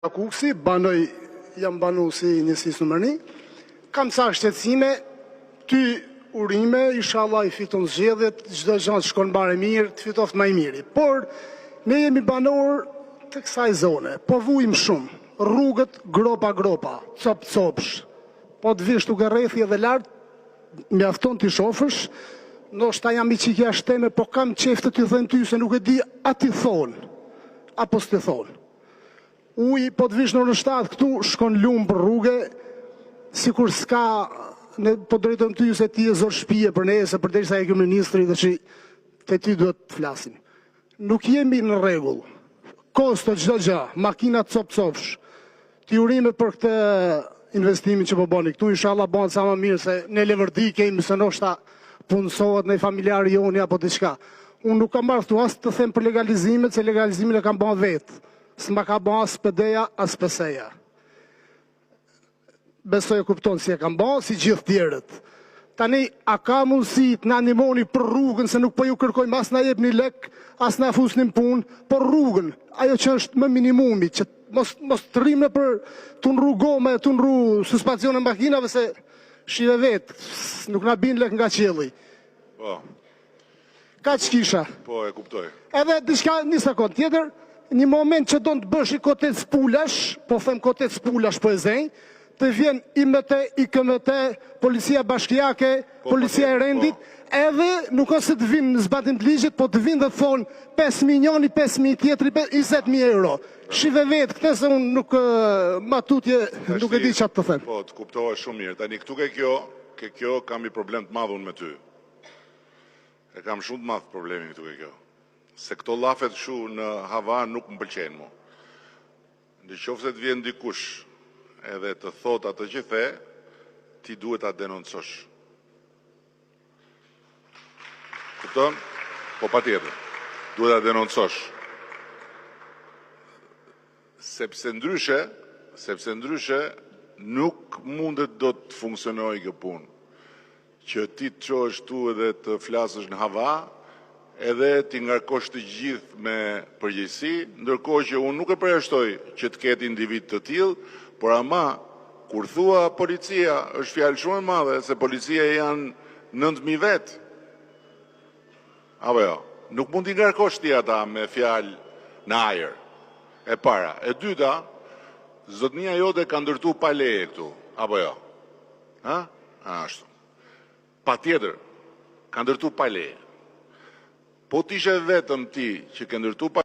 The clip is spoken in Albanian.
Kuksi, jam banu si njësisë nëmër 1, kam ca shqetësime, ty urime, inshallah i fiton zgjedhjet, çdo gjë të shkon bare mirë, të fitoft më i miri. Por ne jemi banor të kësaj zone, po vujmë shumë, rrugët gropa, copsh. Po të vish tuk e rrethi edhe lart, mjafton t'i shofësh, ndoshta jam i qikja shteme, po kam qef të t'i thënë ty se nuk e di a t'i thonë, apo s't'i thonë. Uj, po të vish në 7 këtu, shkon lumë për rrugë, si kur s'ka, po drejtëm ty se ti e zor shpije për ne, se për derisa e kjo ministri dhe që të ty duhet të flasim. Nuk jemi në regull, kosto çdo gjë, makinat copsh, ti urime për këtë investimin që po boni këtu, inshallah bënë sa më mirë, se ne Levërdi kemi se ndoshta punësohet në familjari joni apo diçka. Unë nuk kam marrë këtu as të them për legalizimet, se legalizimin e kam bënë vetë. S'ma ka bënë as PD-ja, as PS-ja. Besoj e kupton si e kam bënë, si gjithë tjerët. Tani, a ka mundësi të na animoni për rrugën, se nuk po ju kërkojmë as na jep një lek, as na fusnim punë, por rrugën, ajo që është më minimumi, që mos të rrimë për të nru gome, të nru suspensione makinave, se shive vetë, nuk na bin lek nga qielli. Po. Ka që kisha? Po, e kuptoj. Edhe diçka një sekund tjetër, një moment që do në të bësh i kotet s'pullash, po them kotet s'pullash po e zënj, të vjen IMT, IKMT, policia bashkiake, policia e rendit, edhe nuk ose të vinë në zbatim të ligjit, po të vinë dhe thonë 5 milioni, 5.000 tjetëri, 20.000 euro. Shive vetë, këte se unë nuk matutje, nuk e di qatë të them. Po, të kuptoha shumë mirë. Tani këtu ke kjo kam i problem të madhun me ty. E kam shumë të madhë problemin këtu ke kjo. Se këto lafet shu në hava nuk më pëlqenë mu. Në qofë se të vjen dikush edhe të thot atë që the, ti duhet a denoncosh. Këton? Po pa tjetër. Duhet a denoncosh. Sepse ndryshe, nuk mundet do të funksionoj kjo punë. Që ti të qosh tu edhe të flasësh në hava, edhe ti ngarkosh të gjithë me përgjegjësi, ndërkohë që unë nuk e përjashtoj që të ketë individ të tillë, por ama, kur thua policia, është fjalë shumë e madhe, se policia janë 9.000 vetë. Apo jo, nuk mund t'i ngarkosh ti ata me fjalë në ajër. E para. E dyta, zotnia jote ka ndërtu pa leje këtu. Apo jo? Ha? Ashtu. Pa tjetër, ka ndërtu pa leje. Po t'ishe vetëm ti që ke ndërtu pa